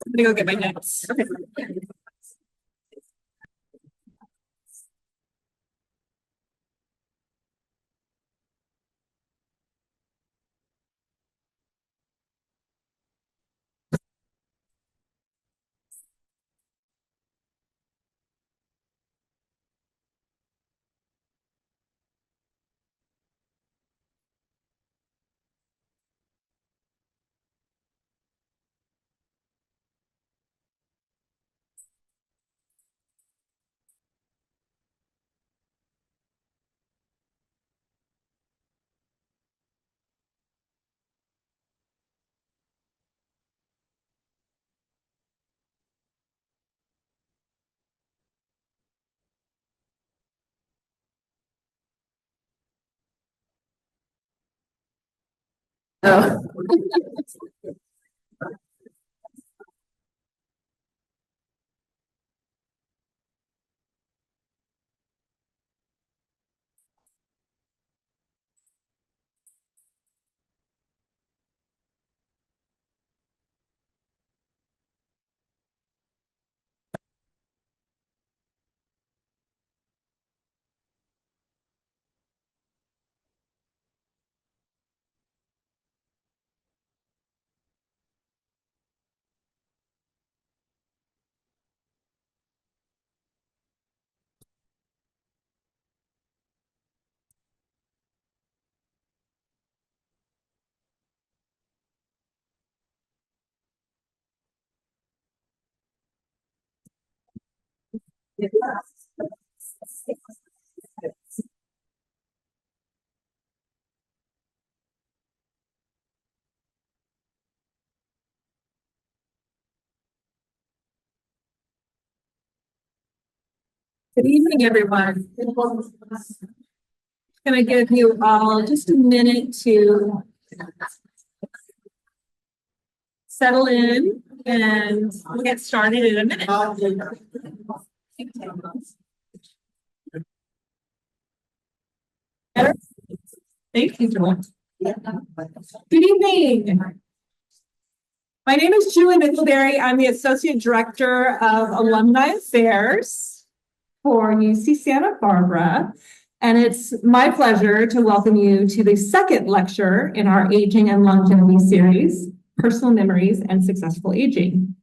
I'm gonna go get my notes. Okay. Oh. Good evening, everyone. Can I give you all just a minute to settle in, and we'll get started in a minute. Better? Thank you, Joel. Good evening. My name is Julie Mickelberry. I'm the Associate Director of Alumni Affairs for UC Santa Barbara. And it's my pleasure to welcome you to the second lecture in our Aging and Longevity series, Personal Memories and Successful Aging.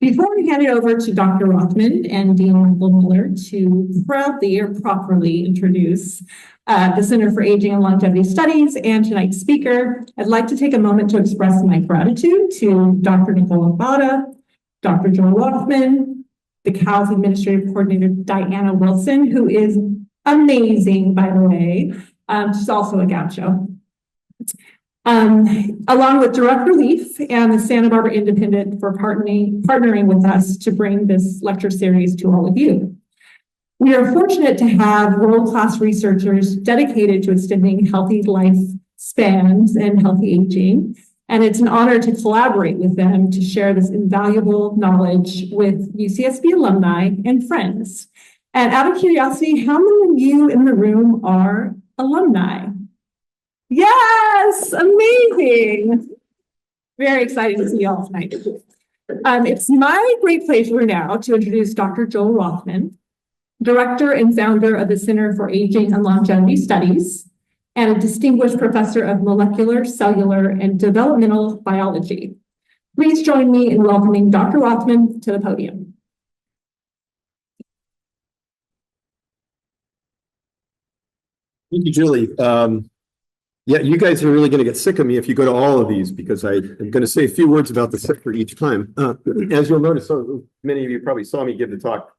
Before we hand it over to Dr. Rothman and Dean Michael Miller to proudly or properly introduce the Center for Aging and Longevity Studies and tonight's speaker, I'd like to take a moment to express my gratitude to Dr. Nicole Albada, Dr. Joel Rothman, the CALS Administrative Coordinator Diana Wilson, who is amazing, by the way. She's also a gaucho. Along with Direct Relief and the Santa Barbara Independent for partnering with us to bring this lecture series to all of you. We are fortunate to have world-class researchers dedicated to extending healthy lifespans and healthy aging. And it's an honor to collaborate with them to share this invaluable knowledge with UCSB alumni and friends. And out of curiosity, how many of you in the room are alumni? Yes, amazing. Very excited to see you all tonight. It's my great pleasure now to introduce Dr. Joel Rothman, Director and founder of the Center for Aging and Longevity Studies, and a distinguished professor of molecular, cellular, and developmental biology. Please join me in welcoming Dr. Rothman to the podium. Thank you, Julie. Yeah, you guys are really going to get sick of me if you go to all of these, because I am going to say a few words about the sector each time. As you'll notice, so many of you probably saw me give the talk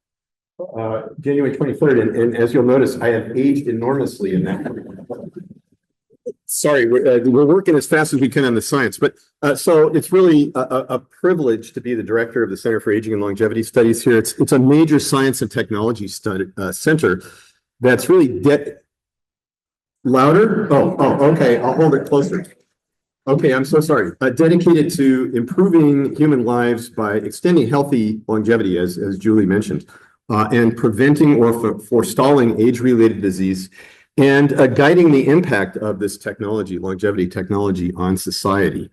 January 23rd, and as you'll notice, I have aged enormously in that. Sorry, we're working as fast as we can on the science, but so it's really a privilege to be the director of the Center for Aging and Longevity Studies here. It's a major science and technology center that's really louder? Oh, okay. I'll hold it closer. Okay, I'm so sorry. Dedicated to improving human lives by extending healthy longevity, as Julie mentioned, and preventing or forestalling age-related disease, and guiding the impact of this technology, longevity technology, on society.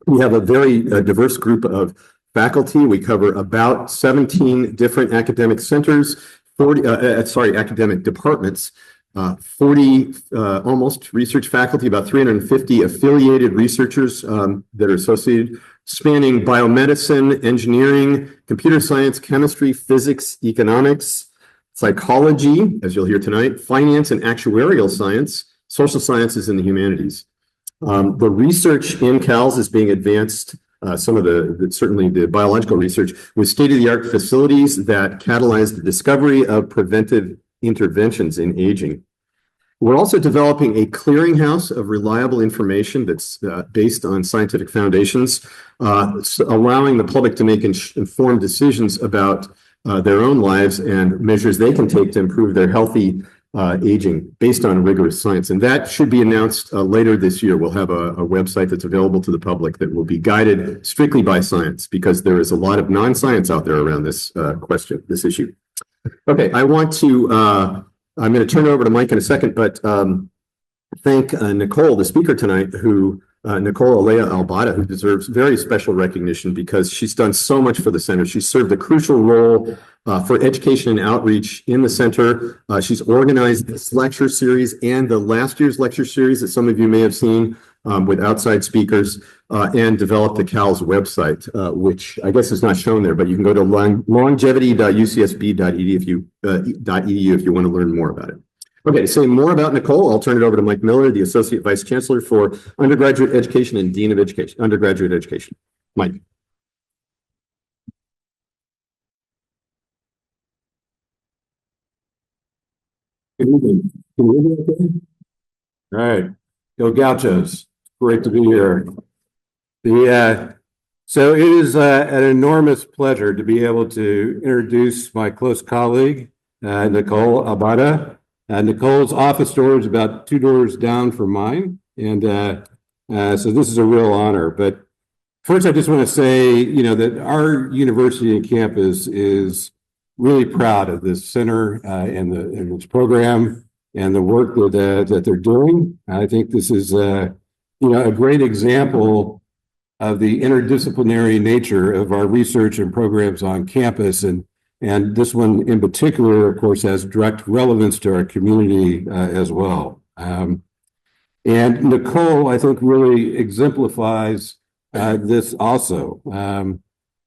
We have a very diverse group of faculty. We cover about 17 different academic centers, academic departments, 40 almost research faculty, about 350 affiliated researchers that are associated, spanning biomedicine, engineering, computer science, chemistry, physics, economics, psychology, as you'll hear tonight, finance and actuarial science, social sciences, and the humanities. The research in CALS is being advanced, some of certainly the biological research, with state-of-the-art facilities that catalyze the discovery of preventive interventions in aging. We're also developing a clearinghouse of reliable information that's based on scientific foundations, allowing the public to make informed decisions about their own lives and measures they can take to improve their healthy aging based on rigorous science. And that should be announced later this year. We'll have a website that's available to the public that will be guided strictly by science, because there is a lot of non-science out there around this this issue. Okay, I'm going to turn it over to Mike in a second, but thank Nicole, the speaker tonight, Nicole Alea Albada, who deserves very special recognition because she's done so much for the center. She's served a crucial role for education and outreach in the center. She's organized this lecture series and the last year's lecture series that some of you may have seen with outside speakers, and developed the CALS website, which I guess is not shown there, but you can go to longevity.ucsb.edu if you want to learn more about it. Okay, to say more about Nicole, I'll turn it over to Mike Miller, the Associate Vice Chancellor for Undergraduate Education and Dean of Undergraduate Education. Mike. Good evening. Can you hear me okay? All right. Go Gauchos. Great to be here. So it is an enormous pleasure to be able to introduce my close colleague, Nicole Albada. Nicole's office door is about 2 doors down from mine, and so this is a real honor. But first, I just want to say, that our university and campus is really proud of this center and its program and the work that they're doing. I think this is a great example of the interdisciplinary nature of our research and programs on campus, and this one in particular, of course, has direct relevance to our community as well. And Nicole, I think, really exemplifies this also.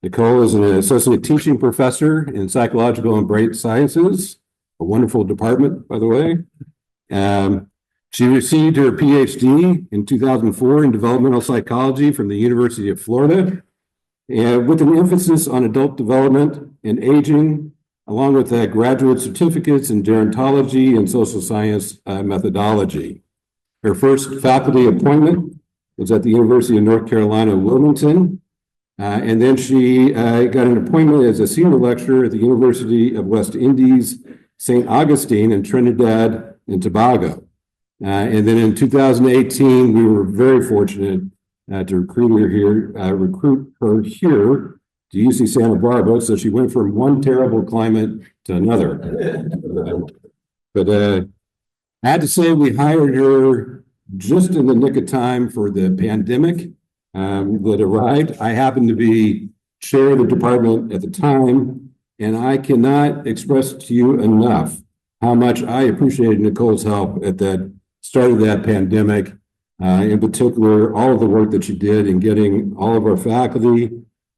Nicole is an associate teaching professor in psychological and brain sciences, a wonderful department, by the way. She received her PhD in 2004 in developmental psychology from the University of Florida, with an emphasis on adult development and aging, along with graduate certificates in gerontology and social science methodology. Her first faculty appointment was at the University of North Carolina, Wilmington, and then she got an appointment as a senior lecturer at the University of West Indies, St. Augustine in Trinidad and Tobago. And then in 2018, we were very fortunate to recruit her here to UC Santa Barbara. So she went from one terrible climate to another. But I had to say we hired her just in the nick of time for the pandemic that arrived. I happened to be chair of the department at the time, and I cannot express to you enough how much I appreciated Nicole's help at that start of that pandemic. In particular, all of the work that she did in getting all of our faculty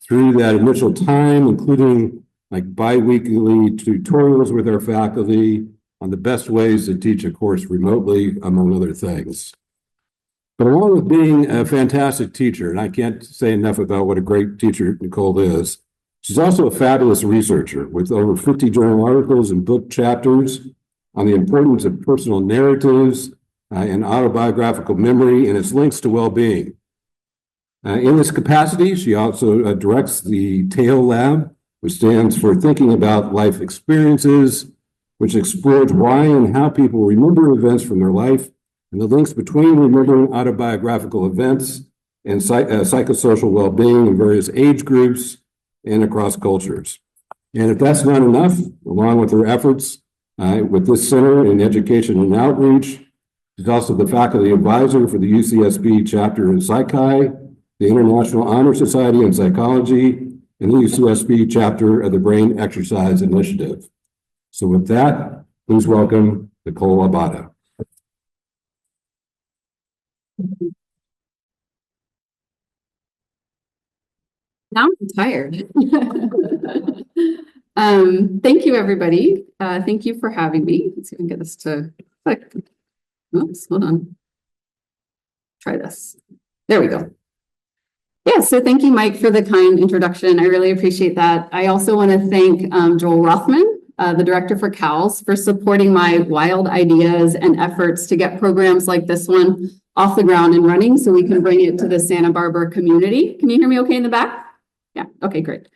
through that initial time, including like bi-weekly tutorials with our faculty on the best ways to teach a course remotely, among other things. But along with being a fantastic teacher, and I can't say enough about what a great teacher Nicole is, she's also a fabulous researcher with over 50 journal articles and book chapters on the importance of personal narratives and autobiographical memory and its links to well-being. In this capacity, she also directs the TAIL Lab, which stands for Thinking About Life Experiences, which explores why and how people remember events from their life and the links between remembering autobiographical events and psychosocial well-being in various age groups and across cultures. And if that's not enough, along with her efforts with this center in education and outreach, she's also the faculty advisor for the UCSB chapter in Psychi, the International Honor Society in Psychology, and the UCSB chapter of the Brain Exercise Initiative. So with that, please welcome Nicole Albada. Now I'm tired. Thank you, everybody. Thank you for having me. Let's see if I can get this to click. Oops, hold on. Try this. There we go. Yeah, so thank you, Mike, for the kind introduction. I really appreciate that. I also want to thank Joel Rothman, the director for CALS, for supporting my wild ideas and efforts to get programs like this one off the ground and running so we can bring it to the Santa Barbara community. Can you hear me okay in the back? Yeah, okay, great.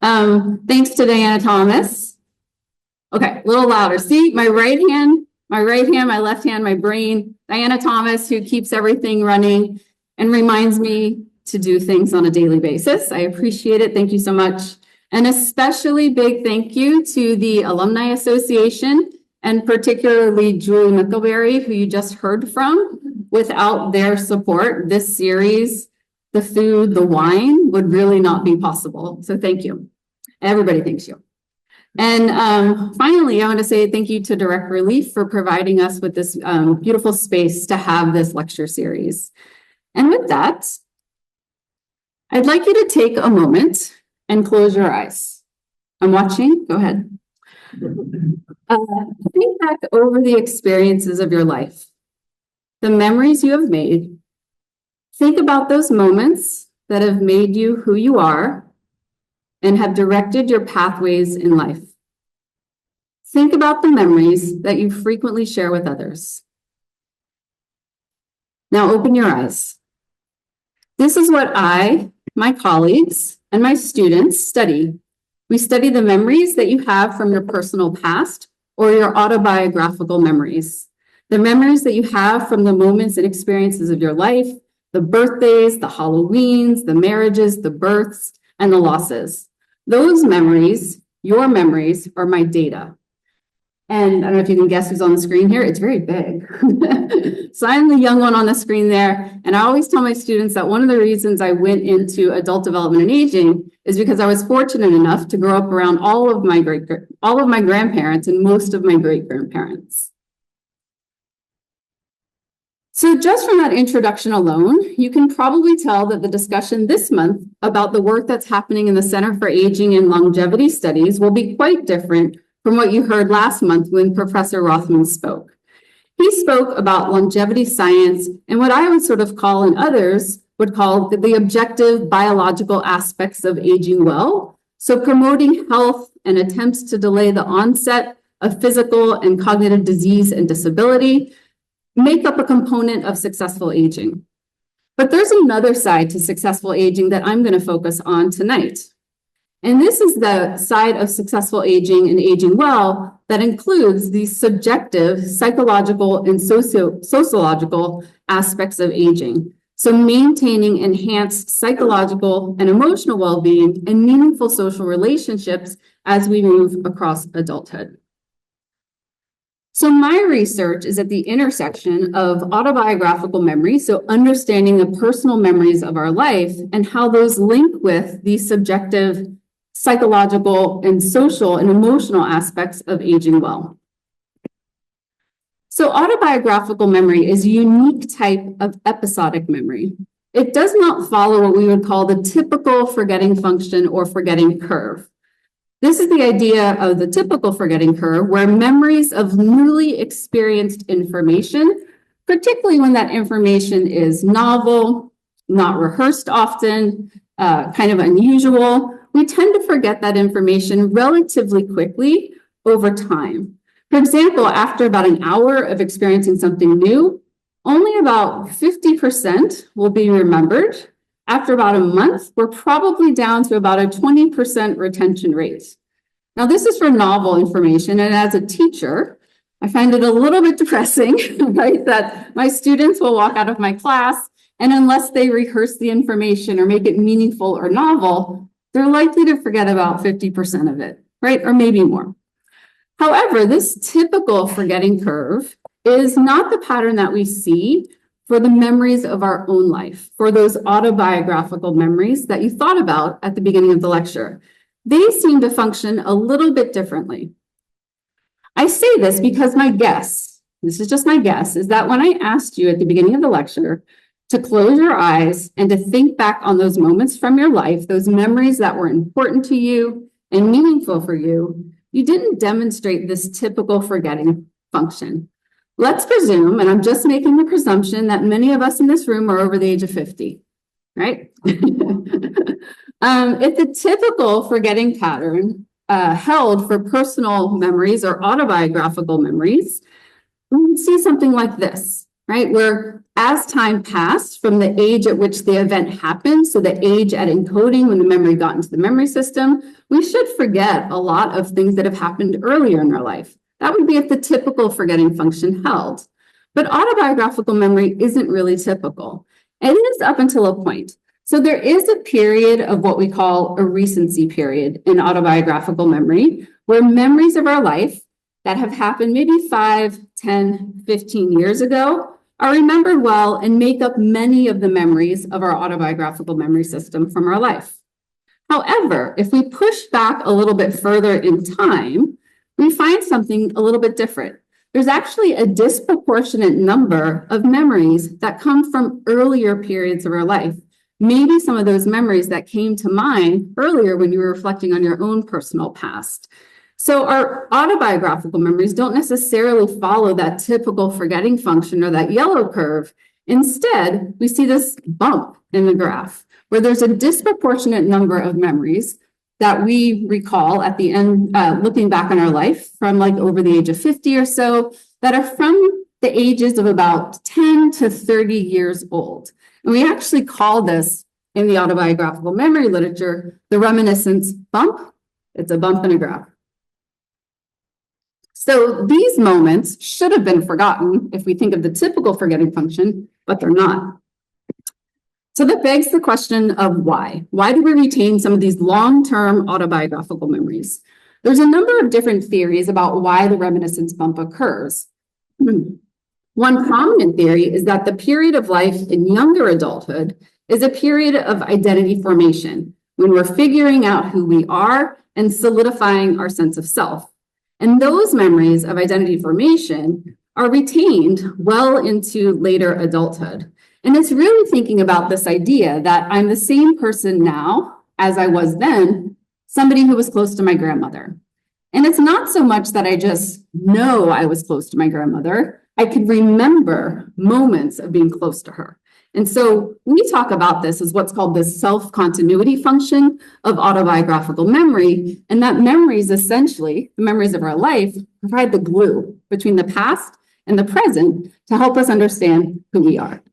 Thanks to Diana Thomas. Okay, a little louder. See, my right hand, my left hand, my brain. Diana Thomas, who keeps everything running and reminds me to do things on a daily basis. I appreciate it. Thank you so much. And especially big thank you to the Alumni Association and particularly Julie Mickleberry, who you just heard from. Without their support, this series, the food, the wine would really not be possible. So thank you. Everybody thanks you. And finally, I want to say thank you to Direct Relief for providing us with this beautiful space to have this lecture series. And with that, I'd like you to take a moment and close your eyes. I'm watching. Go ahead. Think back over the experiences of your life, the memories you have made. Think about those moments that have made you who you are and have directed your pathways in life. Think about the memories that you frequently share with others. Now open your eyes. This is what I, my colleagues, and my students study. We study the memories that you have from your personal past or your autobiographical memories. The memories that you have from the moments and experiences of your life, the birthdays, the Halloweens, the marriages, the births, and the losses. Those memories, your memories, are my data. And I don't know if you can guess who's on the screen here. It's very big. So I'm the young one on the screen there. And I always tell my students that one of the reasons I went into adult development and aging is because I was fortunate enough to grow up around all of my grandparents and most of my great-grandparents. So just from that introduction alone, you can probably tell that the discussion this month about the work that's happening in the Center for Aging and Longevity Studies will be quite different from what you heard last month when Professor Rothman spoke. He spoke about longevity science and what I would sort of call, and others would call, the objective biological aspects of aging well. So promoting health and attempts to delay the onset of physical and cognitive disease and disability make up a component of successful aging. But there's another side to successful aging that I'm going to focus on tonight. And this is the side of successful aging and aging well that includes these subjective, psychological, and sociological aspects of aging. So maintaining enhanced psychological and emotional well-being and meaningful social relationships as we move across adulthood. So my research is at the intersection of autobiographical memory, so understanding the personal memories of our life and how those link with the subjective, psychological, and social and emotional aspects of aging well. So autobiographical memory is a unique type of episodic memory. It does not follow what we would call the typical forgetting function or forgetting curve. This is the idea of the typical forgetting curve, where memories of newly experienced information, particularly when that information is novel, not rehearsed often, kind of unusual, we tend to forget that information relatively quickly over time. For example, after about an hour of experiencing something new, only about 50% will be remembered. After about a month, we're probably down to about a 20% retention rate. Now, this is for novel information, and as a teacher, I find it a little bit depressing, right, that my students will walk out of my class, and unless they rehearse the information or make it meaningful or novel, they're likely to forget about 50% of it, right, or maybe more. However, this typical forgetting curve is not the pattern that we see for the memories of our own life, for those autobiographical memories that you thought about at the beginning of the lecture. They seem to function a little bit differently. I say this because my guess, this is just my guess, is that when I asked you at the beginning of the lecture to close your eyes and to think back on those moments from your life, those memories that were important to you and meaningful for you, you didn't demonstrate this typical forgetting function. Let's presume, and I'm just making the presumption that many of us in this room are over the age of 50, right? If the typical forgetting pattern held for personal memories or autobiographical memories, we would see something like this, right? Where as time passed from the age at which the event happened, so the age at encoding when the memory got into the memory system, we should forget a lot of things that have happened earlier in our life. That would be if the typical forgetting function held. But autobiographical memory isn't really typical. It is up until a point. So there is a period of what we call a recency period in autobiographical memory, where memories of our life that have happened maybe 5, 10, 15 years ago are remembered well and make up many of the memories of our autobiographical memory system from our life. However, if we push back a little bit further in time, we find something a little bit different. There's actually a disproportionate number of memories that come from earlier periods of our life. Maybe some of those memories that came to mind earlier when you were reflecting on your own personal past. So our autobiographical memories don't necessarily follow that typical forgetting function or that yellow curve. Instead, we see this bump in the graph where there's a disproportionate number of memories that we recall at the end, looking back on our life from like over the age of 50 or so, that are from the ages of about 10 to 30 years old. And we actually call this in the autobiographical memory literature, the reminiscence bump. It's a bump in a graph. So these moments should have been forgotten if we think of the typical forgetting function, but they're not. So that begs the question of why. Why do we retain some of these long-term autobiographical memories? There's a number of different theories about why the reminiscence bump occurs. One prominent theory is that the period of life in younger adulthood is a period of identity formation, when we're figuring out who we are and solidifying our sense of self. And those memories of identity formation are retained well into later adulthood. And it's really thinking about this idea that I'm the same person now as I was then, somebody who was close to my grandmother. And it's not so much that I just know I was close to my grandmother. I could remember moments of being close to her. And so we talk about this as what's called the self-continuity function of autobiographical memory. And that memories, essentially, the memories of our life, provide the glue between the past and the present to help us understand who we are.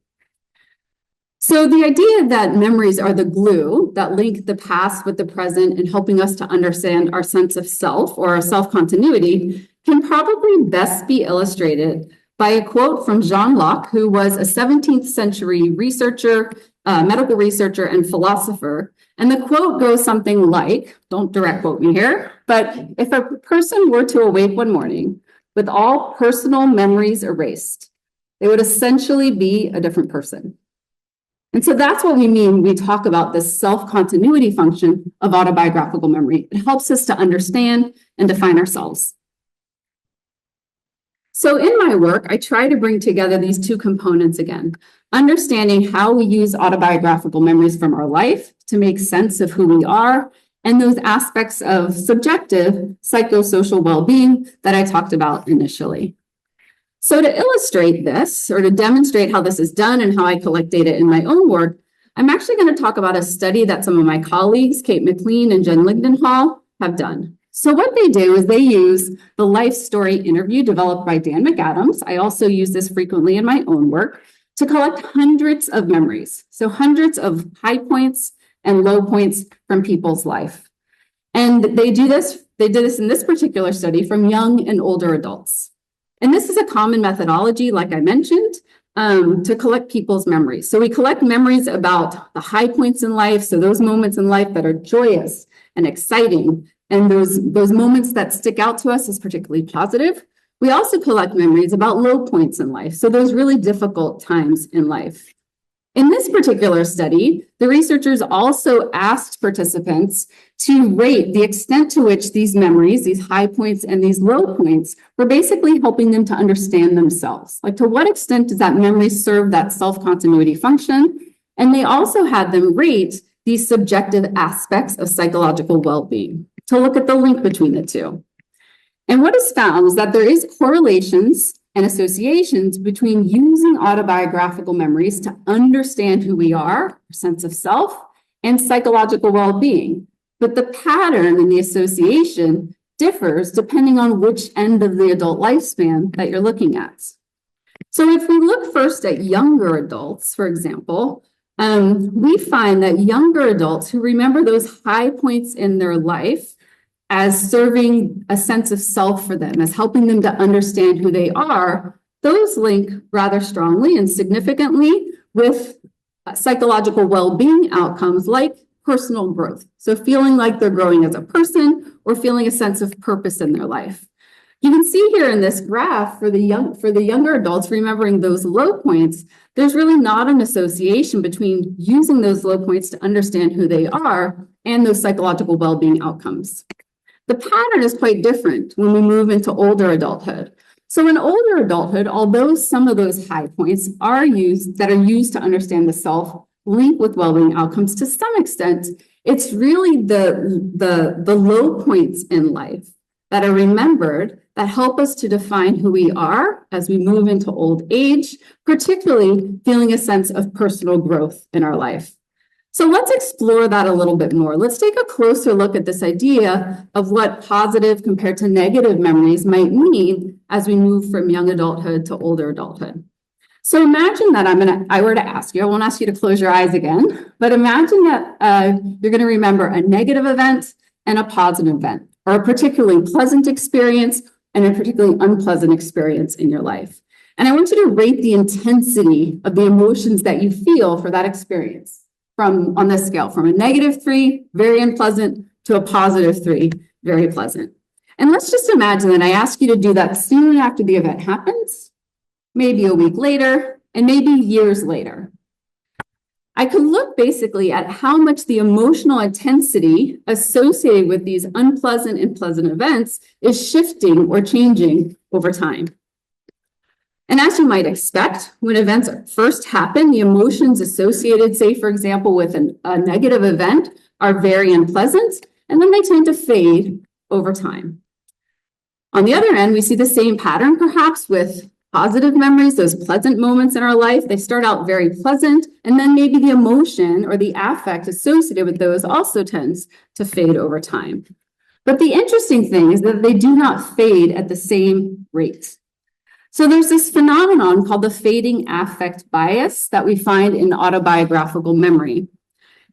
So the idea that memories are the glue that link the past with the present and helping us to understand our sense of self or our self-continuity can probably best be illustrated by a quote from Jean Locke, who was a 17th century researcher, medical researcher and philosopher. And the quote goes something like, don't direct quote me here, but if a person were to awake one morning with all personal memories erased, they would essentially be a different person. And so that's what we mean when we talk about this self-continuity function of autobiographical memory. It helps us to understand and define ourselves. So in my work, I try to bring together these two components again, understanding how we use autobiographical memories from our life to make sense of who we are, and those aspects of subjective psychosocial well-being that I talked about initially. So to illustrate this, or to demonstrate how this is done and how I collect data in my own work, I'm actually going to talk about a study that some of my colleagues, Kate McLean and Jen Ligdenhall, have done. So what they do is they use the life story interview developed by Dan McAdams. I also use this frequently in my own work to collect hundreds of memories. So hundreds of high points and low points from people's life. And they did this in this particular study from young and older adults. And this is a common methodology, like I mentioned, to collect people's memories. So we collect memories about the high points in life, so those moments in life that are joyous and exciting, and those moments that stick out to us as particularly positive. We also collect memories about low points in life, so those really difficult times in life. In this particular study, the researchers also asked participants to rate the extent to which these memories, these high points and these low points, were basically helping them to understand themselves. Like, to what extent does that memory serve that self-continuity function? And they also had them rate these subjective aspects of psychological well-being to look at the link between the two. And what is found is that there is correlations and associations between using autobiographical memories to understand who we are, our sense of self, and psychological well-being. But the pattern and the association differs depending on which end of the adult lifespan that you're looking at. So if we look first at younger adults, for example, we find that younger adults who remember those high points in their life as serving a sense of self for them, as helping them to understand who they are, those link rather strongly and significantly with psychological well-being outcomes like personal growth. So feeling like they're growing as a person or feeling a sense of purpose in their life. You can see here in this graph for the younger adults remembering those low points, there's really not an association between using those low points to understand who they are and those psychological well-being outcomes. The pattern is quite different when we move into older adulthood. So in older adulthood, although some of those high points are used to understand the self, link with well-being outcomes to some extent, it's really the low points in life that are remembered that help us to define who we are as we move into old age, particularly feeling a sense of personal growth in our life. So let's explore that a little bit more. Let's take a closer look at this idea of what positive compared to negative memories might mean as we move from young adulthood to older adulthood. So imagine that I were to ask you, I won't ask you to close your eyes again, but imagine that you're going to remember a negative event and a positive event, or a particularly pleasant experience and a particularly unpleasant experience in your life. And I want you to rate the intensity of the emotions that you feel for that experience on this scale, from a -3, very unpleasant, to a +3, very pleasant. And let's just imagine that I ask you to do that soon after the event happens, maybe a week later, and maybe years later. I could look basically at how much the emotional intensity associated with these unpleasant and pleasant events is shifting or changing over time. And as you might expect, when events first happen, the emotions associated, say, for example, with a negative event are very unpleasant, and then they tend to fade over time. On the other end, we see the same pattern perhaps with positive memories, those pleasant moments in our life. They start out very pleasant, and then maybe the emotion or the affect associated with those also tends to fade over time. But the interesting thing is that they do not fade at the same rate. So there's this phenomenon called the fading affect bias that we find in autobiographical memory.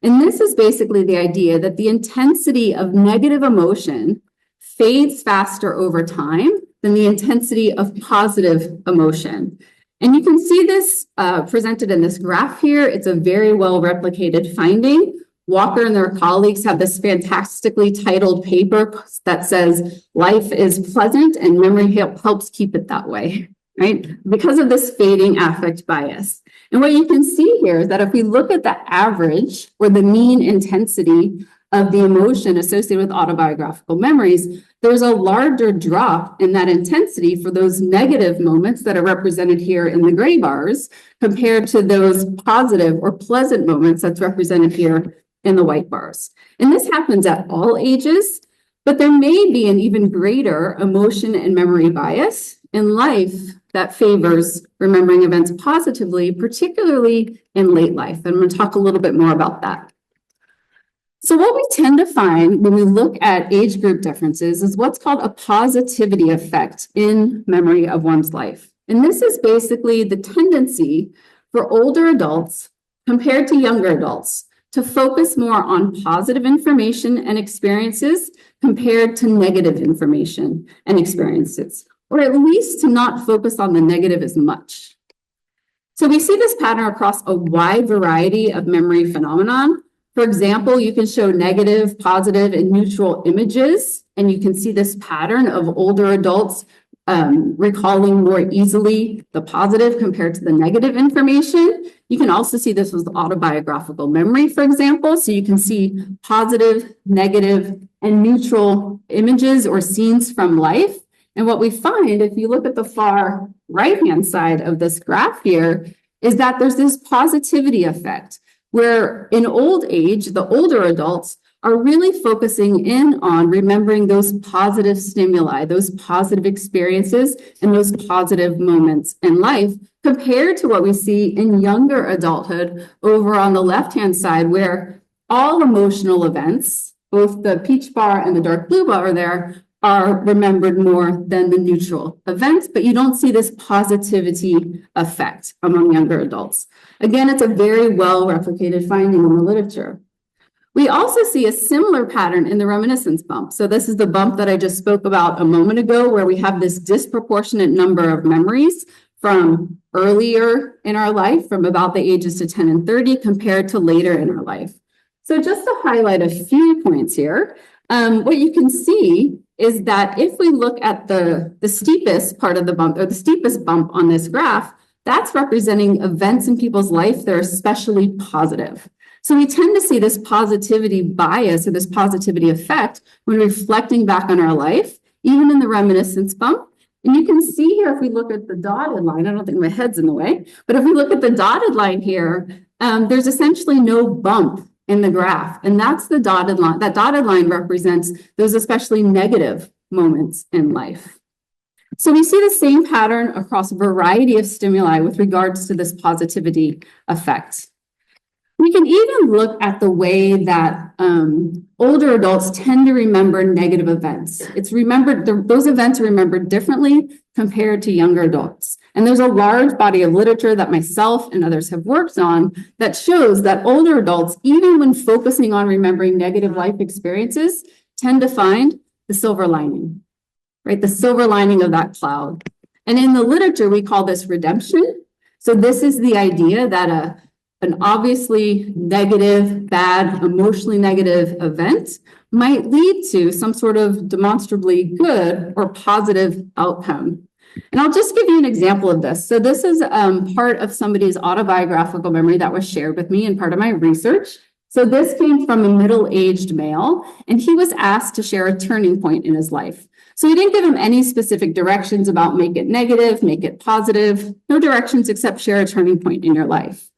And this is basically the idea that the intensity of negative emotion fades faster over time than the intensity of positive emotion. And you can see this presented in this graph here. It's a very well replicated finding. Walker and their colleagues have this fantastically titled paper that says, "Life is pleasant and memory helps keep it that way," right? Because of this fading affect bias. And what you can see here is that if we look at the average or the mean intensity of the emotion associated with autobiographical memories, there's a larger drop in that intensity for those negative moments that are represented here in the gray bars compared to those positive or pleasant moments that's represented here in the white bars. And this happens at all ages, but there may be an even greater emotion and memory bias in life that favors remembering events positively, particularly in late life. And I'm going to talk a little bit more about that. So what we tend to find when we look at age group differences is what's called a positivity effect in memory of one's life. And this is basically the tendency for older adults compared to younger adults to focus more on positive information and experiences compared to negative information and experiences, or at least to not focus on the negative as much. So we see this pattern across a wide variety of memory phenomenon. For example, you can show negative, positive, and neutral images, and you can see this pattern of older adults recalling more easily the positive compared to the negative information. You can also see this with autobiographical memory, for example. So you can see positive, negative, and neutral images or scenes from life. And what we find, if you look at the far right-hand side of this graph here, is that there's this positivity effect where in old age, the older adults are really focusing in on remembering those positive stimuli, those positive experiences, and those positive moments in life, compared to what we see in younger adulthood over on the left-hand side, where all emotional events, both the peach bar and the dark blue bar there, are remembered more than the neutral events, but you don't see this positivity effect among younger adults. Again, it's a very well replicated finding in the literature. We also see a similar pattern in the reminiscence bump. So this is the bump that I just spoke about a moment ago, where we have this disproportionate number of memories from earlier in our life, from about the ages to 10 and 30, compared to later in our life. So just to highlight a few points here, what you can see is that if we look at the steepest part of the bump, or the steepest bump on this graph, that's representing events in people's life that are especially positive. So we tend to see this positivity bias or this positivity effect when reflecting back on our life, even in the reminiscence bump. And you can see here, if we look at the dotted line, I don't think my head's in the way, but if we look at the dotted line here, there's essentially no bump in the graph. And that's the dotted line. That dotted line represents those especially negative moments in life. So we see the same pattern across a variety of stimuli with regards to this positivity effect. We can even look at the way that older adults tend to remember negative events. It's remembered, those events are remembered differently compared to younger adults. And there's a large body of literature that myself and others have worked on that shows that older adults, even when focusing on remembering negative life experiences, tend to find the silver lining, right? The silver lining of that cloud. And in the literature, we call this redemption. So this is the idea that an obviously negative, bad, emotionally negative event might lead to some sort of demonstrably good or positive outcome. And I'll just give you an example of this. So this is part of somebody's autobiographical memory that was shared with me in part of my research. So this came from a middle-aged male, and he was asked to share a turning point in his life. So we didn't give him any specific directions about make it negative, make it positive, no directions except share a turning point in your life.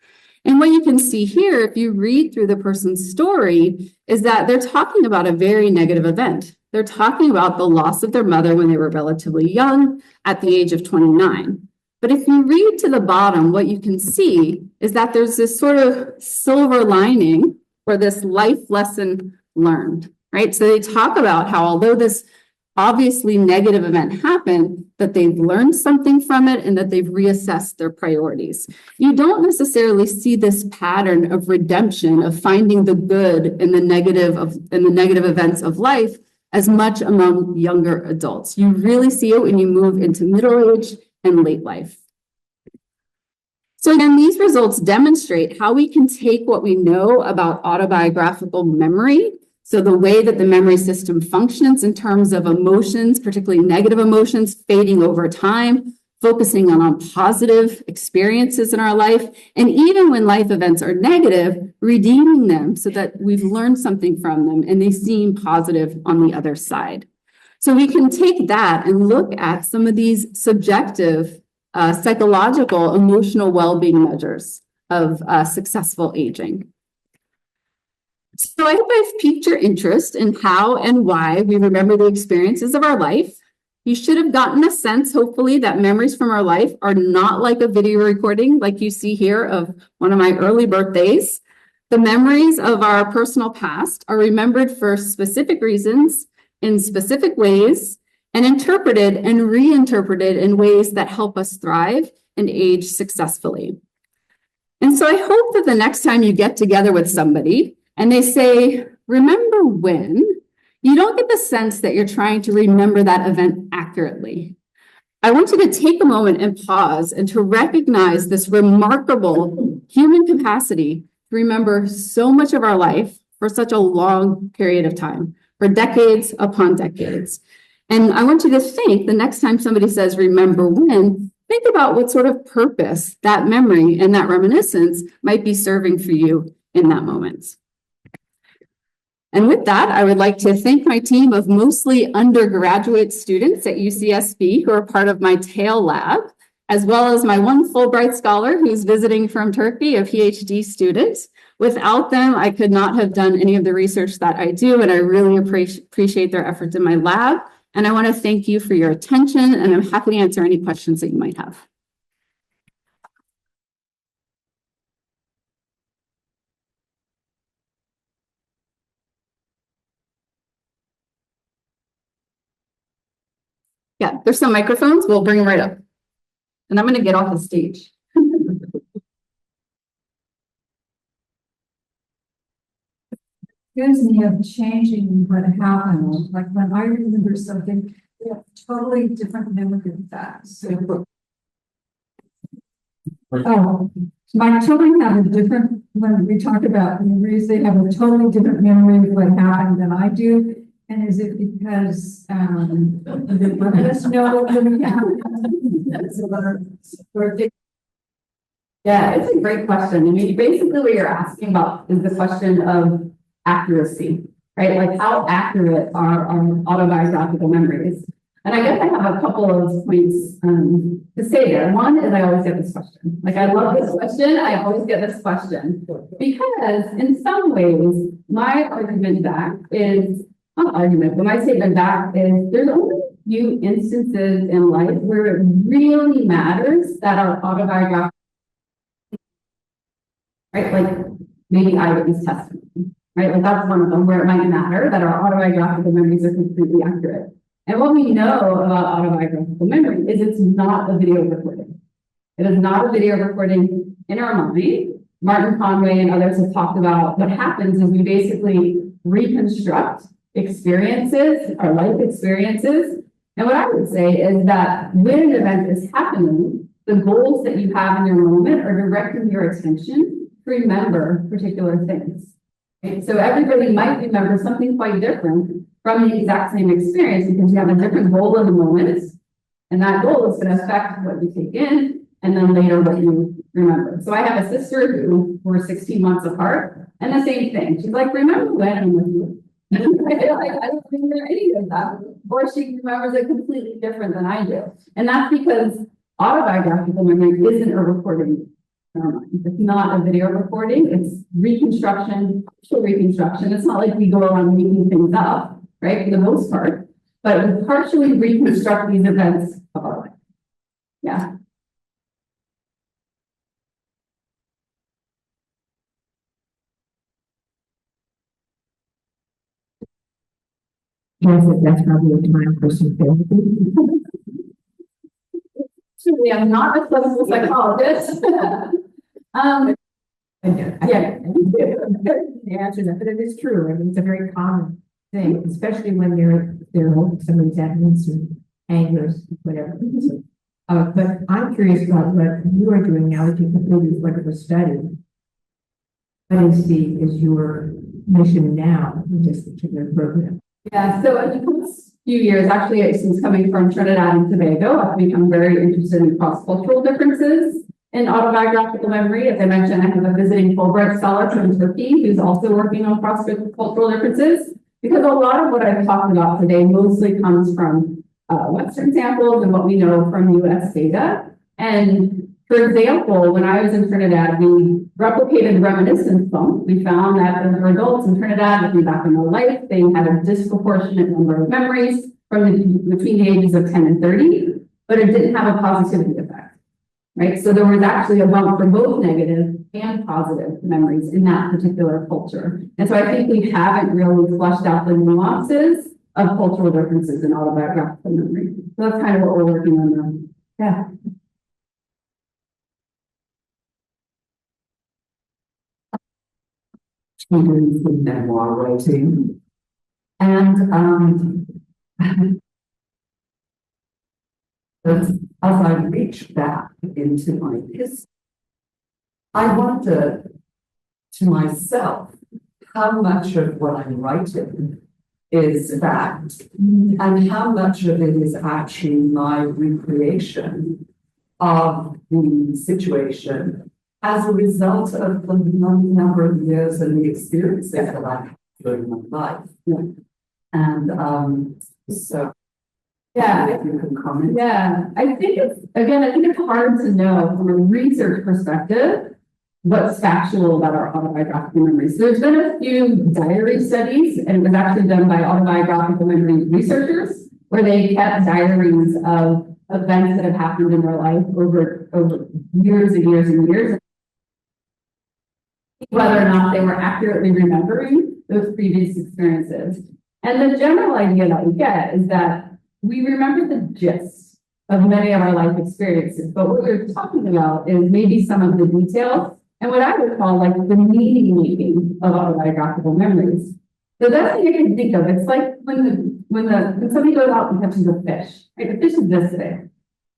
And what you can see here, if you read through the person's story, is that they're talking about a very negative event. They're talking about the loss of their mother when they were relatively young at the age of 29. But if you read to the bottom, what you can see is that there's this sort of silver lining or this life lesson learned, right? So they talk about how although this obviously negative event happened, that they've learned something from it and that they've reassessed their priorities. You don't necessarily see this pattern of redemption, of finding the good in the negative events of life as much among younger adults. You really see it when you move into middle age and late life. So again, these results demonstrate how we can take what we know about autobiographical memory, so the way that the memory system functions in terms of emotions, particularly negative emotions, fading over time, focusing on positive experiences in our life, and even when life events are negative, redeeming them so that we've learned something from them and they seem positive on the other side. So we can take that and look at some of these subjective, psychological, emotional well-being measures of successful aging. So I hope I've piqued your interest in how and why we remember the experiences of our life. You should have gotten a sense, hopefully, that memories from our life are not like a video recording like you see here of one of my early birthdays. The memories of our personal past are remembered for specific reasons, in specific ways, and interpreted and reinterpreted in ways that help us thrive and age successfully. And so I hope that the next time you get together with somebody and they say, remember when, you don't get the sense that you're trying to remember that event accurately. I want you to take a moment and pause and to recognize this remarkable human capacity to remember so much of our life for such a long period of time, for decades upon decades. And I want you to think the next time somebody says, remember when, think about what sort of purpose that memory and that reminiscence might be serving for you in that moment. And with that, I would like to thank my team of mostly undergraduate students at UCSB who are part of my TAIL lab, as well as my one Fulbright scholar who's visiting from Turkey, a PhD student. Without them, I could not have done any of the research that I do, and I really appreciate their efforts in my lab. And I want to thank you for your attention, and I'm happy to answer any questions that you might have. Yeah, there's some microphones. We'll bring them right up. And I'm going to get off the stage. Gives me of changing what happened, like when I remember something, totally different memory of that. So, oh, my children have a different, when we talk about memories, they have a totally different memory of what happened than I do. And is it because, let us know what really happened? Yeah, it's a great question. I mean, basically what you're asking about is the question of accuracy, right? Like how accurate are our autobiographical memories? And I guess I have a couple of points to say there. One is I always get this question. Like I love this question. I always get this question because in some ways my argument back is, not argument, but my statement back is there's only a few instances in life where it really matters that our autobiographical, right? Like maybe eyewitness testimony. Right, like that's one of them where it might matter that our autobiographical memories are completely accurate. And what we know about autobiographical memory is it's not a video recording. It is not a video recording in our mind. Martin Conway and others have talked about what happens is we basically reconstruct experiences, our life experiences. And what I would say is that when an event is happening, the goals that you have in your moment are directing your attention to remember particular things. Okay, so everybody might remember something quite different from the exact same experience because you have a different goal in the moment. And that goal is going to affect what you take in and then later what you remember. So I have a sister who we're 16 months apart and the same thing. She's like, remember when I'm with you? I don't remember any of that. Or she remembers it completely different than I do. And that's because autobiographical memory isn't a recording. It's not a video recording, it's reconstruction, partial reconstruction. It's not like we go around making things up, right, for the most part, but we partially reconstruct these events of our life. Yeah. Yes, that's probably a time person therapy. Truly, I'm not a clinical psychologist. Yeah, the answer to that, but it is true. I mean, it's a very common thing, especially when they're holding somebody's evidence or anger, whatever. But I'm curious about what you are doing now that you completed whatever study. What is your mission now in this particular program? Yeah, so in the past few years, actually, since coming from Trinidad and Tobago, I've become very interested in cross-cultural differences in autobiographical memory. As I mentioned, I have a visiting Fulbright scholar from Turkey who's also working on cross-cultural differences, because a lot of what I've talked about today mostly comes from Western samples and what we know from US data. And for example, when I was in Trinidad, we replicated reminiscence bump. We found that for adults in Trinidad, looking back in their life, they had a disproportionate number of memories between the ages of 10 and 30, but it didn't have a positivity effect. Right, so there was actually a bump for both negative and positive memories in that particular culture. And so I think we haven't really fleshed out the nuances of cultural differences in autobiographical memory. So that's kind of what we're working on now. Yeah. Children's memoir writing. And as I reach back into my history, I wonder to myself how much of what I'm writing is that, and how much of it is actually my recreation of the situation as a result of the number of years and the experiences that I've had during my life. And so, Yeah. if you can comment. Yeah, I think it's hard to know from a research perspective what's factual about our autobiographical memories. There's been a few diary studies, and it was actually done by autobiographical memory researchers, where they kept diaries of events that have happened in their life over years and years and years, whether or not they were accurately remembering those previous experiences. And the general idea that we get is that we remember the gist of many of our life experiences, but what we're talking about is maybe some of the details and what I would call like the meaning making of autobiographical memories. The best thing I can think of, it's like when somebody goes out and catches a fish, right? The fish is this big,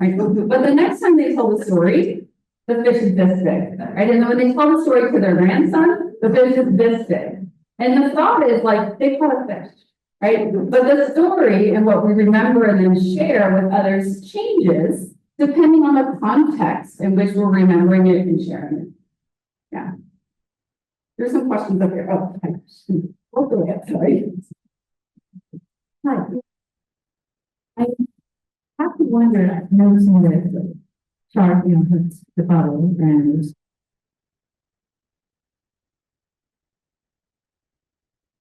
right? But the next time they tell the story, the fish is this big, right? And then when they tell the story to their grandson, the fish is this big. And the thought is like, they caught a fish, right? But the story and what we remember and then share with others changes depending on the context in which we're remembering it and sharing it. Yeah. There's some questions up here. Oh, go ahead, sorry. Hi. I have to wonder, noticing that the chart, the bottle and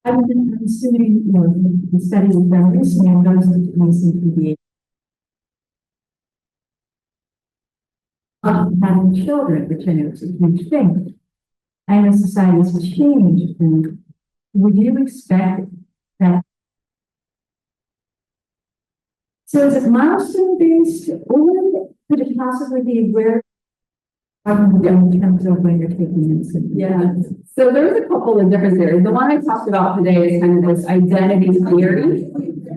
I'm assuming, the studies we've done recently and those that seem to be having children, which I know is a huge thing. And as society has changed, and would you expect that? So is it milestone based, or could it possibly be where in terms of when you're taking in? Yeah. So there's a couple of different theories. The one I talked about today is kind of this identity theory.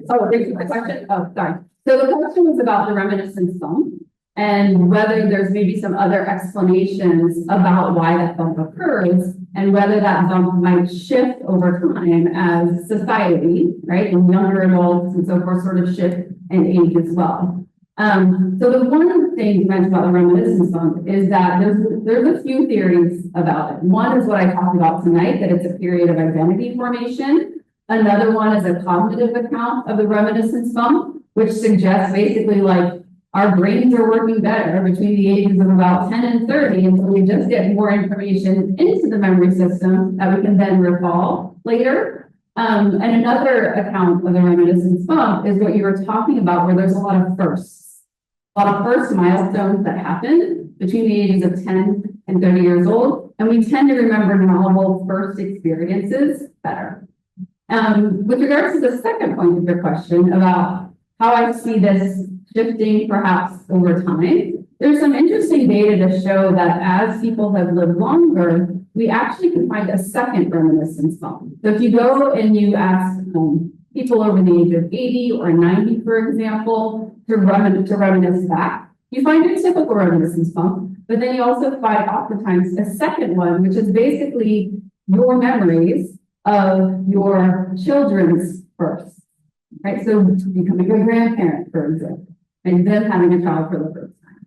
Oh, there's a question. Oh, sorry. So the question was about the reminiscence bump and whether there's maybe some other explanations about why that bump occurs and whether that bump might shift over time as society, right, and younger adults and so forth sort of shift and age as well. So the one thing you mentioned about the reminiscence bump is that there's a few theories about it. One is what I talked about tonight, that it's a period of identity formation. Another one is a cognitive account of the reminiscence bump, which suggests basically like our brains are working better between the ages of about 10 and 30, and so we just get more information into the memory system that we can then recall later. And another account of the reminiscence bump is what you were talking about, where there's a lot of firsts, a lot of first milestones that happen between the ages of 10 and 30 years old, and we tend to remember novel first experiences better. With regards to the second point of your question about how I see this shifting perhaps over time, there's some interesting data to show that as people have lived longer, we actually can find a second reminiscence bump. So if you go and you ask people over the age of 80 or 90, for example, to reminisce back, you find a typical reminiscence bump, but then you also find oftentimes a second one, which is basically your memories of your children's first, right? So becoming a grandparent, for example, and then having a child for the first time.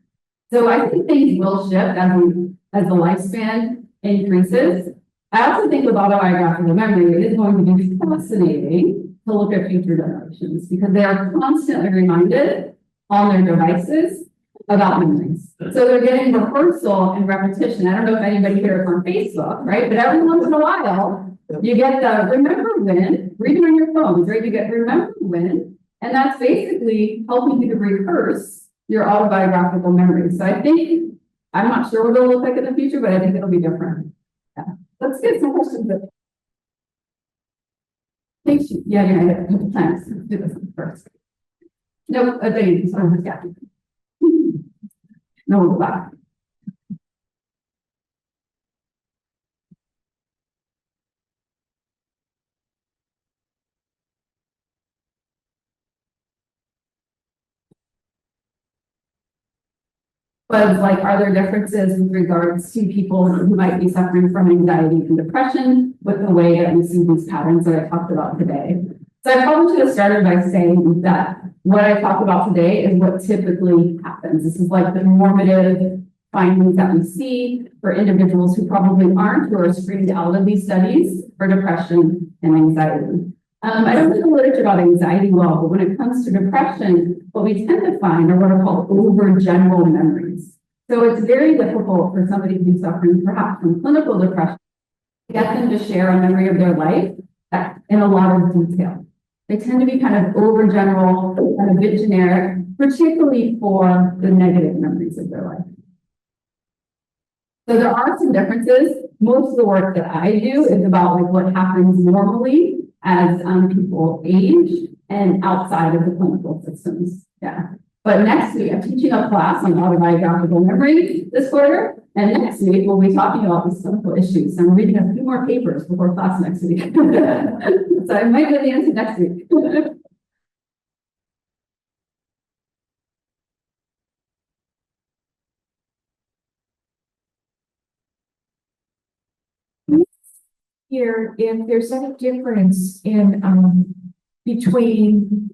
So I think things will shift as the lifespan increases. I also think with autobiographical memory, it is going to be fascinating to look at future generations because they are constantly reminded on their devices about memories. So they're getting rehearsal and repetition. I don't know if anybody here is on Facebook, right? But every once in a while, you get the remember when, read it on your phones, right? You get remember when, and that's basically helping you to rehearse your autobiographical memories. So I think, I'm not sure what it'll look like in the future, but I think it'll be different. Yeah. Let's get some questions. Thank you. Yeah, thanks. Let's do this one first. No, yeah. No, we'll go back. Was like, are there differences with regards to people who might be suffering from anxiety and depression with the way that we see these patterns that I talked about today? So I probably should have started by saying that what I talked about today is what typically happens. This is like the normative findings that we see for individuals who probably aren't, who are screened out of these studies for depression and anxiety. I don't know the literature about anxiety well, but when it comes to depression, what we tend to find are what are called overgeneral memories. So it's very difficult for somebody who's suffering perhaps from clinical depression to get them to share a memory of their life in a lot of detail. They tend to be kind of overgeneral and a bit generic, particularly for the negative memories of their life. So there are some differences. Most of the work that I do is about like what happens normally as people age and outside of the clinical systems. Yeah. But next week, I'm teaching a class on autobiographical memory this quarter. And next week, we'll be talking about these clinical issues. I'm reading a few more papers before class next week. So I might get the answer next week. Here, if there's any difference in between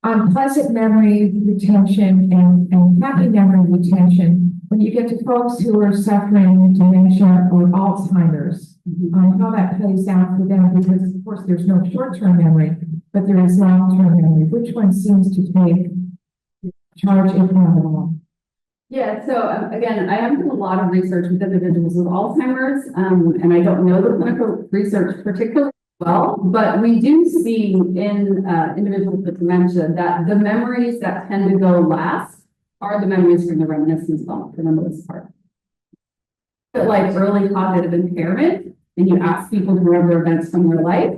unpleasant memory retention and happy memory retention when you get to folks who are suffering dementia or Alzheimer's, how that plays out for them, because of course there's no short-term memory, but there is long-term memory. Which one seems to take charge, if not at all? Yeah, so again, I haven't done a lot of research with individuals with Alzheimer's, and I don't know the clinical research particularly well, but we do see in individuals with dementia that the memories that tend to go last are the memories from the reminiscence bump for the most part. But like early cognitive impairment, and you ask people to remember events from their life,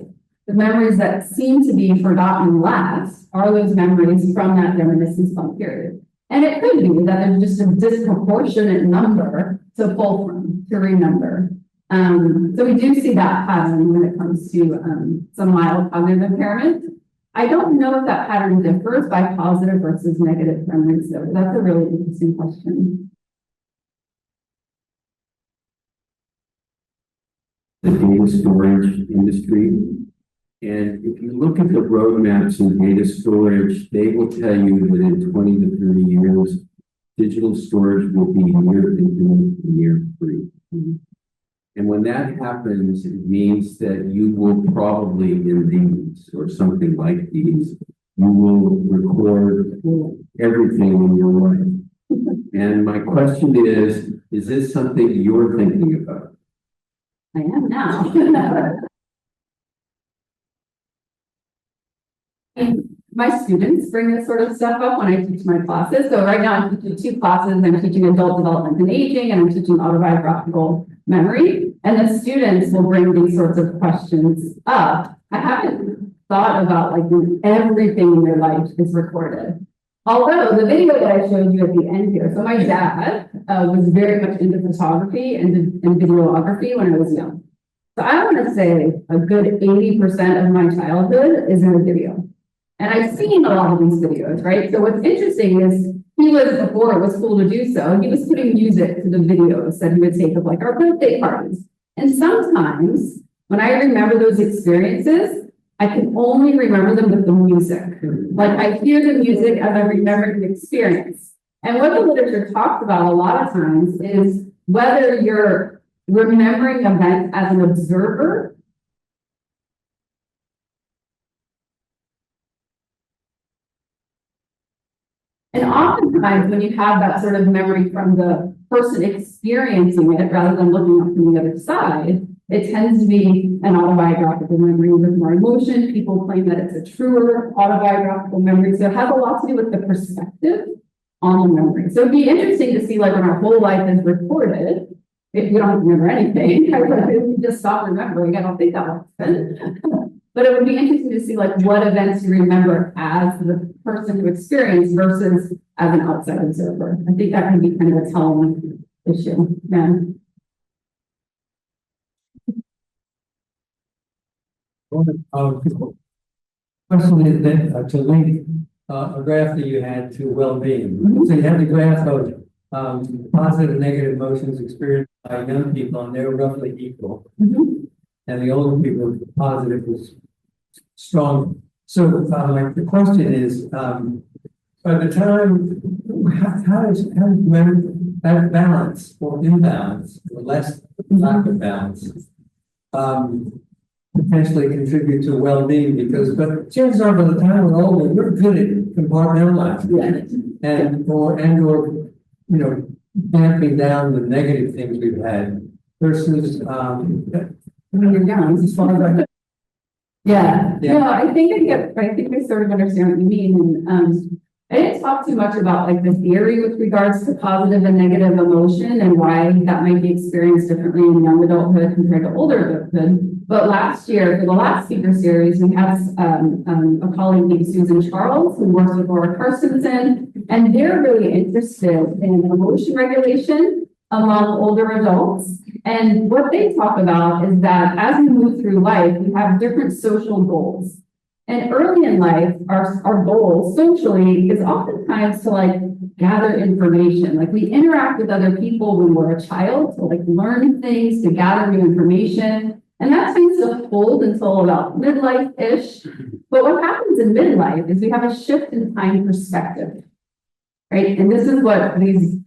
the memories that seem to be forgotten last are those memories from that reminiscence bump period. And it could be that there's just a disproportionate number to pull from, to remember. So we do see that pattern when it comes to some mild cognitive impairment. I don't know if that pattern differs by positive versus negative memories, though. That's a really interesting question. The data storage industry. And if you look at the roadmaps in data storage, they will tell you that in 20 to 30 years, digital storage will be near infinite, near free. And when that happens, it means that you will probably in these or something like these, you will record everything in your life. And my question is this something you're thinking about? I am now. My students bring this sort of stuff up when I teach my classes. So right now I'm teaching two classes. I'm teaching adult development and aging, and I'm teaching autobiographical memory. And the students will bring these sorts of questions up. I haven't thought about like when everything in their life is recorded. Although the video that I showed you at the end here, so my dad was very much into photography and videography when I was young. So I want to say a good 80% of my childhood is in a video. And I've seen a lot of these videos, right? So what's interesting is he was, before it was cool to do so, he was putting music to the videos that he would take of like our birthday parties. And sometimes when I remember those experiences, I can only remember them with the music. Like I hear the music as I remember the experience. And what the literature talks about a lot of times is whether you're remembering events as an observer and oftentimes when you have that sort of memory from the person experiencing it rather than looking up from the other side, it tends to be an autobiographical memory with more emotion. People claim that it's a truer autobiographical memory. So it has a lot to do with the perspective on the memory. So it'd be interesting to see like when our whole life is recorded, if we don't remember anything, if we just stop remembering, I don't think that will happen. But it would be interesting to see like what events you remember as the person who experienced versus as an outside observer. I think that can be kind of a telling issue. Yeah. Question is that to link a graph that you had to well-being. So you had the graph of positive and negative emotions experienced by young people, and they were roughly equal. And the older people, positive was strong. So, like, the question is, by the time, how does that balance or imbalance, or less lack of balance, potentially contribute to well-being? But chances are, by the time we're older, we're good at compartmentalizing or damping down the negative things we've had versus, when you're young, as far as Yeah, no, I think I sort of understand what you mean. And I didn't talk too much about like the theory with regards to positive and negative emotion and why that might be experienced differently in young adulthood compared to older adulthood. But last year, for the last speaker series, we had a colleague named Susan Charles who works with Laura Carstensen, and they're really interested in emotion regulation among older adults. And what they talk about is that as we move through life, we have different social goals. And early in life, our goal socially is oftentimes to like gather information. Like we interact with other people when we're a child to like learn things, to gather new information. And that seems to hold until about midlife-ish. But what happens in midlife is we have a shift in time perspective, right? And this is what these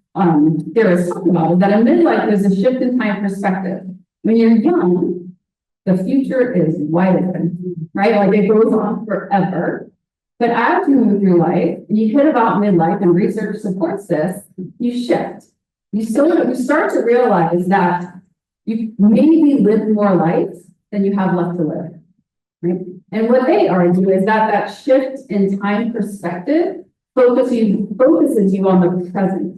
theorists talk about, is that in midlife, there's a shift in time perspective. When you're young, the future is wide open, right? Like it goes on forever. But as you move through life, and you hit about midlife, and research supports this, you shift. You start to realize that you maybe lived more life than you have left to live, right? And what they argue is that that shift in time perspective focuses you on the present.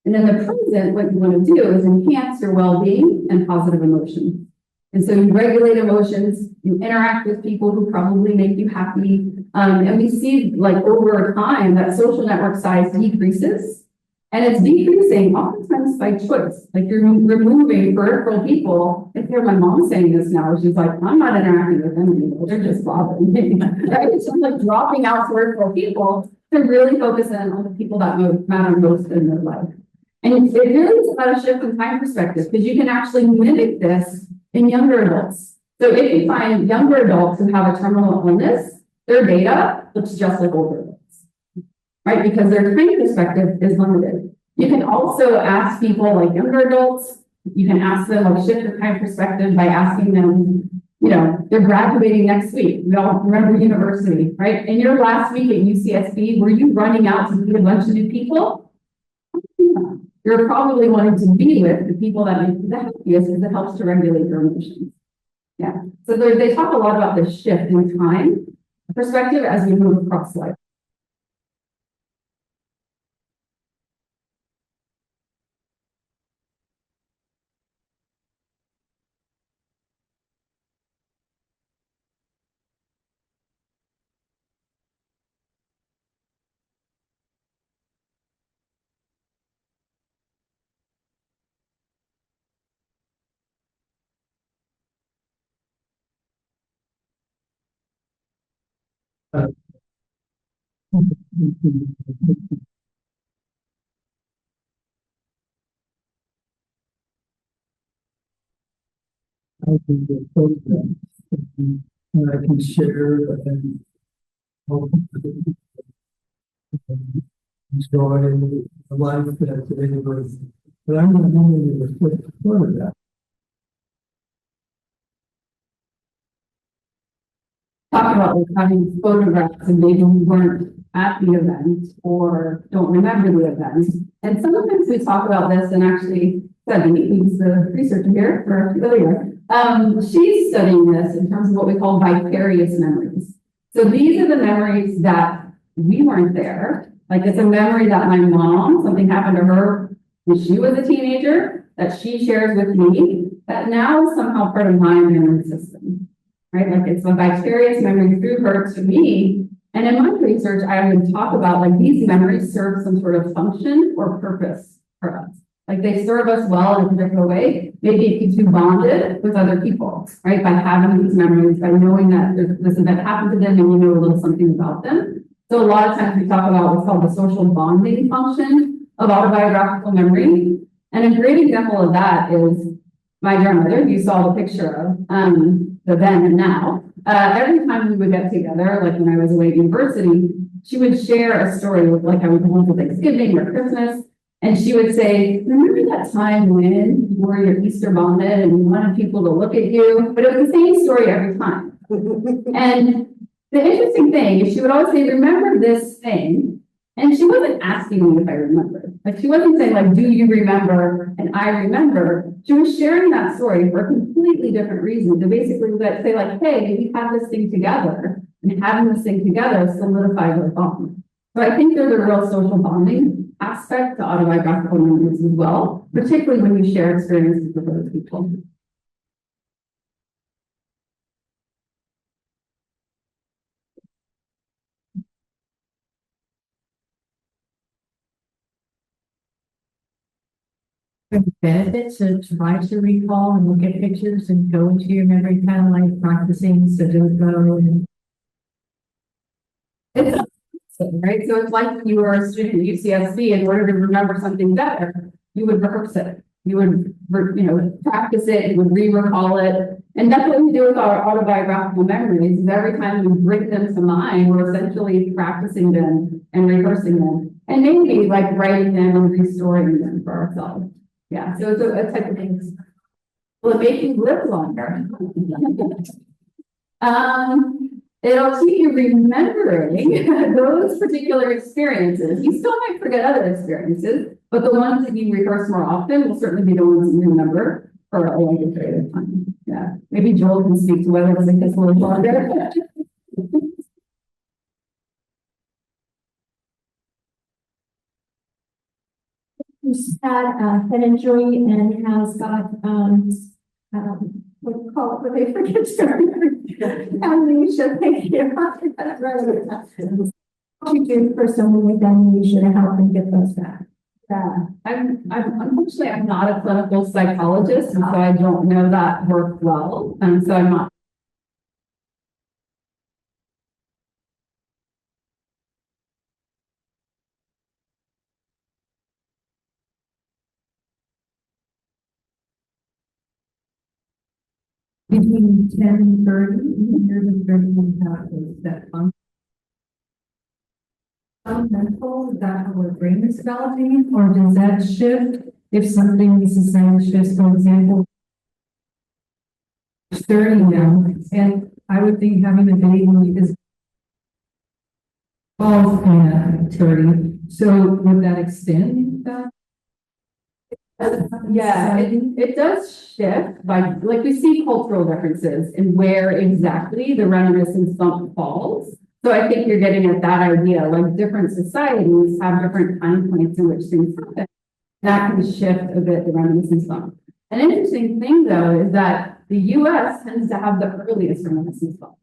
And in the present, what you want to do is enhance your well-being and positive emotions. And so you regulate emotions, you interact with people who probably make you happy. And we see like over time that social network size decreases. And it's decreasing oftentimes by choice. Like you're removing peripheral people. I hear my mom saying this now. She's like, I'm not interacting with them anymore. They're just bothering me. Right? It's just like dropping out peripheral people to really focus in on the people that matter most in their life. And it really is about a shift in time perspective, because you can actually mimic this in younger adults. So if you find younger adults who have a terminal illness, their data looks just like older adults, right? Because their time perspective is limited. You can also ask people like younger adults, you can ask them like shift their time perspective by asking them, they're graduating next week. We all remember university, right? In your last week at UCSB, were you running out to meet a bunch of new people? You're probably wanting to be with the people that make you the happiest, because it helps to regulate your emotions. Yeah. So they talk a lot about this shift in time perspective as we move across life. I can get programs and I can share and hope enjoy the life that they live. But I'm not going to reflect on that. Talk about like having photographs and maybe we weren't at the event or don't remember the event. And sometimes we talk about this, and actually Debbie, who's the researcher here for earlier, she's studying this in terms of what we call vicarious memories. So these are the memories that we weren't there. Like it's a memory that my mom, something happened to her when she was a teenager, that she shares with me, that now is somehow part of my memory system. Right? Like it's a vicarious memory through her to me. And in my research, I would talk about like these memories serve some sort of function or purpose for us. Like they serve us well in a particular way. Maybe it keeps you bonded with other people, right? By having these memories, by knowing that this event happened to them and you know a little something about them. So a lot of times we talk about what's called the social bonding function of autobiographical memory. And a great example of that is my grandmother, you saw the picture of the then and now. every time we would get together, like when I was away at university, she would share a story with, like, I would go for Thanksgiving or Christmas, and she would say, remember that time when you wore your Easter bonnet and you wanted people to look at you? But it was the same story every time. And the interesting thing is she would always say, remember this thing. And she wasn't asking me if I remembered. Like, she wasn't saying, like, do you remember? And I remember. She was sharing that story for a completely different reason. To basically say, like, hey, we have this thing together. And having this thing together solidifies our bond. So I think there's a real social bonding aspect to autobiographical memories as well, particularly when you share experiences with other people. Benefit to try to recall and look at pictures and go into your memory, kind of like practicing Sudoku and It's right. So it's like you were a student at UCSB. In order to remember something better, you would rehearse it. You would, practice it. You would re-recall it. And that's what we do with our autobiographical memories. Is every time we bring them to mind, we're essentially practicing them and rehearsing them, and maybe like writing them and restoring them for ourselves. Yeah. So it's a type of thing. Will it make you live longer? It'll keep you remembering those particular experiences. You still might forget other experiences, but the ones that you rehearse more often will certainly be the ones you remember for a longer period of time. Yeah. Maybe Joel can speak to whether it'll make this a little longer. Who's had and joy and has got what do you call it, but they forget to remember amnesia. Thank you. What you do for someone with amnesia to help them get those back? Yeah, unfortunately, I'm not a clinical psychologist, and so I don't know that work well, and so I'm not. between 10 and 30, years and 30 that fundamental, is that how our brain is developing, or does that shift if something is the same shifts, for example, 30 now, and I would think having a baby is all 30. So would that extend that? Yeah, it does shift by, like, we see cultural differences in where exactly the reminiscence bump falls. So I think you're getting at that idea, like different societies have different time points in which things happen. That can shift a bit the reminiscence bump. An interesting thing though is that the US tends to have the earliest reminiscence bump,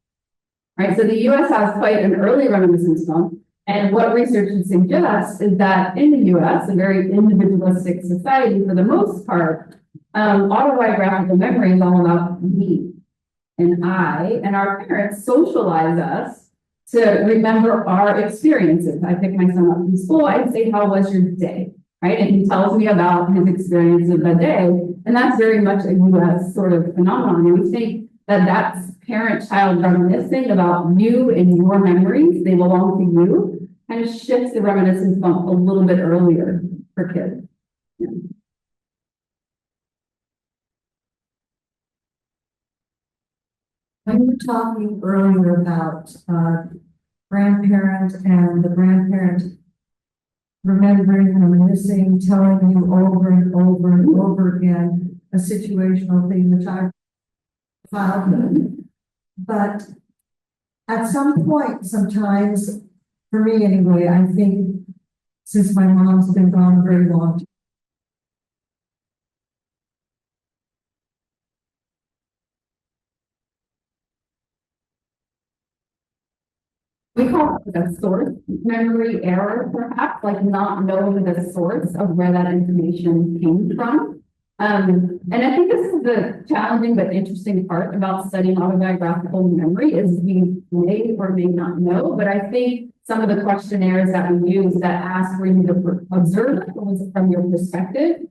right? So the US has quite an early reminiscence bump. And what research suggests is that in the US, a very individualistic society for the most part, autobiographical memory is all about me and I, and our parents socialize us to remember our experiences. I pick my son up from school, I'd say, how was your day? Right? And he tells me about his experience of the day. And that's very much a US sort of phenomenon. And we think that that's parent-child reminiscing about you and your memories, they belong to you, kind of shifts the reminiscence bump a little bit earlier for kids. Yeah. When we were talking earlier about grandparent and the grandparent remembering, reminiscing, telling you over and over and over again a situational thing, which I childhood. But at some point, sometimes, for me anyway, I think since my mom's been gone a very long time, We call it a source memory error, perhaps, like not knowing the source of where that information came from. And I think this is the challenging but interesting part about studying autobiographical memory is we may or may not know, but I think some of the questionnaires that we use that ask for you to observe it from your perspective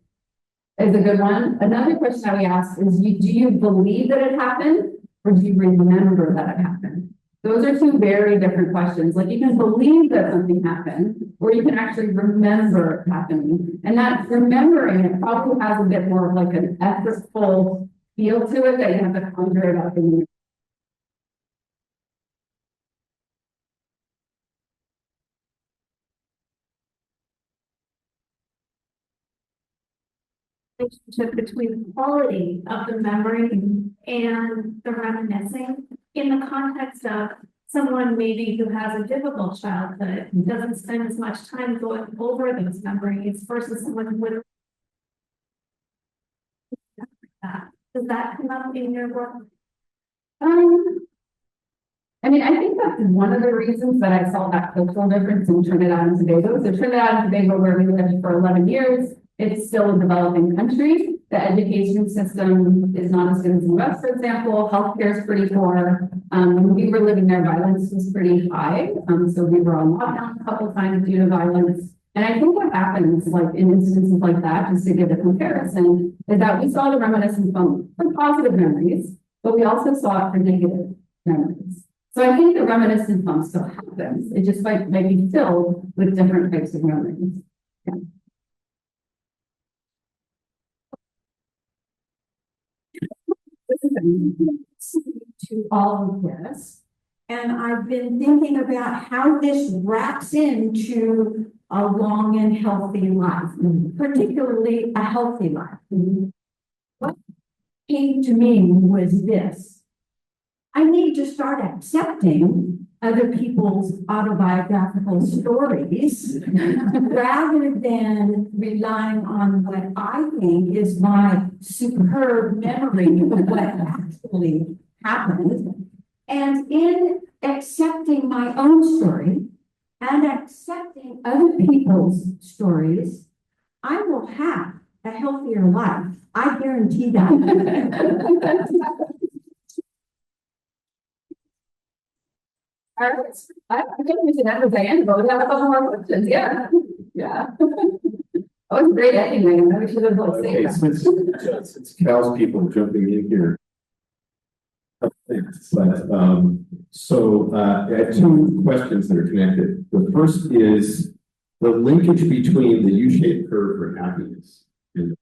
is a good one. Another question that we ask is, do you believe that it happened? or do you remember that it happened? Those are two very different questions. Like you can believe that something happened, or you can actually remember it happening. And that remembering, it probably has a bit more of like an effortful feel to it that you have to conjure it up in your relationship between the quality of the memory and the reminiscing in the context of someone maybe who has a difficult childhood, doesn't spend as much time going over those memories versus someone with that. Does that come up in your work? I mean, I think that's one of the reasons that I saw that cultural difference in Trinidad and Tobago. So Trinidad and Tobago, where we lived for 11 years, it's still a developing country. The education system is not as good as the US, for example. Healthcare is pretty poor. When we were living there, violence was pretty high. So we were on lockdown a couple of times due to violence. And I think what happens, like in instances like that, just to give a comparison, is that we saw the reminiscence from for positive memories, but we also saw it for negative memories. So I think the reminiscence bump still happens. It just might be filled with different types of memories. Yeah. To all of this, and I've been thinking about how this wraps into a long and healthy life, particularly a healthy life. What came to me was this: I need to start accepting other people's autobiographical stories rather than relying on what I think is my superb memory of what actually happened. And in accepting my own story and accepting other people's stories, I will have a healthier life. I guarantee that. All right. I think we should end with Diane, but we have a couple more questions. Yeah. Yeah. That was great anyway. We should have like Okay, since Cal's people jumping in here. But, I have two questions that are connected. The first is the linkage between the U-shaped curve for happiness and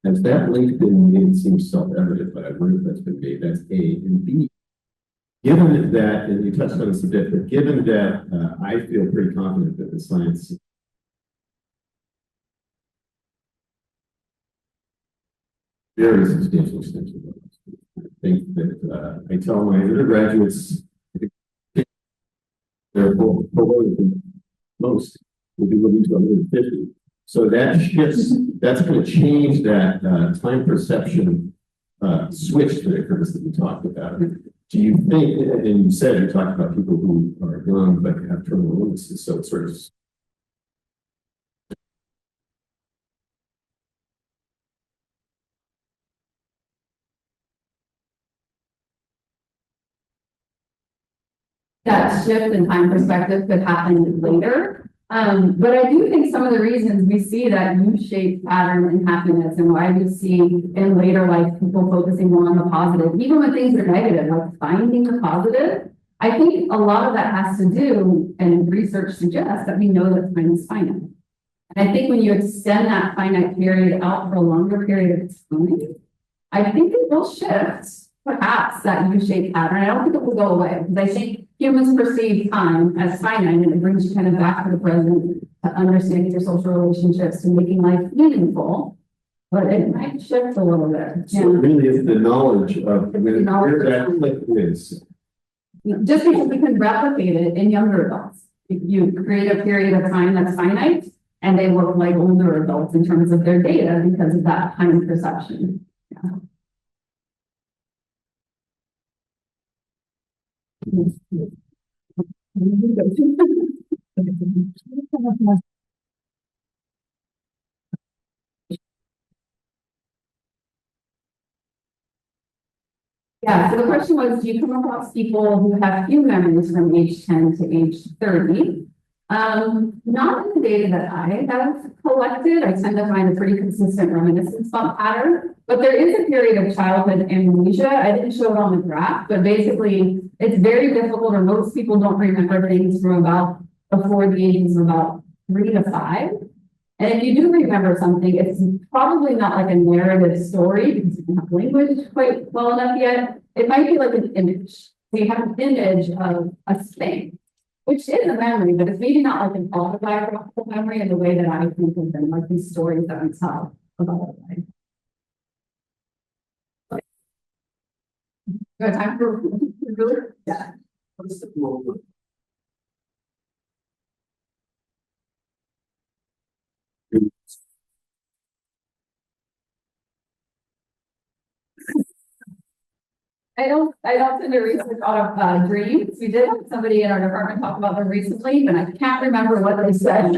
has that link been made? It seems self-evident, but I wonder if that's been made. That's A. And B, given that, and you touched on this a bit, but given that I feel pretty confident that the science very substantial extent of it. I think that I tell my undergraduates, they're most will be living to 150. So that shifts, that's going to change that time perception switch that occurs that we talked about. Do you think, and you said you talked about people who are young but have terminal illnesses, so it's sort of that shift in time perspective could happen later. But I do think some of the reasons we see that U-shaped pattern in happiness and why we see in later life people focusing more on the positive, even when things are negative, like finding the positive, I think a lot of that has to do, and research suggests that we know that time is finite. And I think when you extend that finite period out for a longer period of time, I think it will shift perhaps that U-shaped pattern. I don't think it will go away because I think humans perceive time as finite and it brings you kind of back to the present to understanding your social relationships and making life meaningful, but it might shift a little bit. so it really is the knowledge of where that click is. Just because you can replicate it in younger adults. If you create a period of time that's finite and they look like older adults in terms of their data because of that time perception. Yeah. Yeah, so the question was, do you come across people who have few memories from age 10 to age 30? Not in the data that I have collected. I tend to find a pretty consistent reminiscence pattern, but there is a period of childhood amnesia. I didn't show it on the graph, but basically it's very difficult, or most people don't remember things from about before the ages of about 3 to 5. And if you do remember something, it's probably not like a narrative story because you don't have language quite well enough yet. It might be like an image. So you have an image of a thing, which is a memory, but it's maybe not like an autobiographical memory in the way that I think of them, like these stories that we tell about our life. You have time for yeah. I don't tend to research out of dreams. We did have somebody in our department talk about them recently, but I can't remember what they said.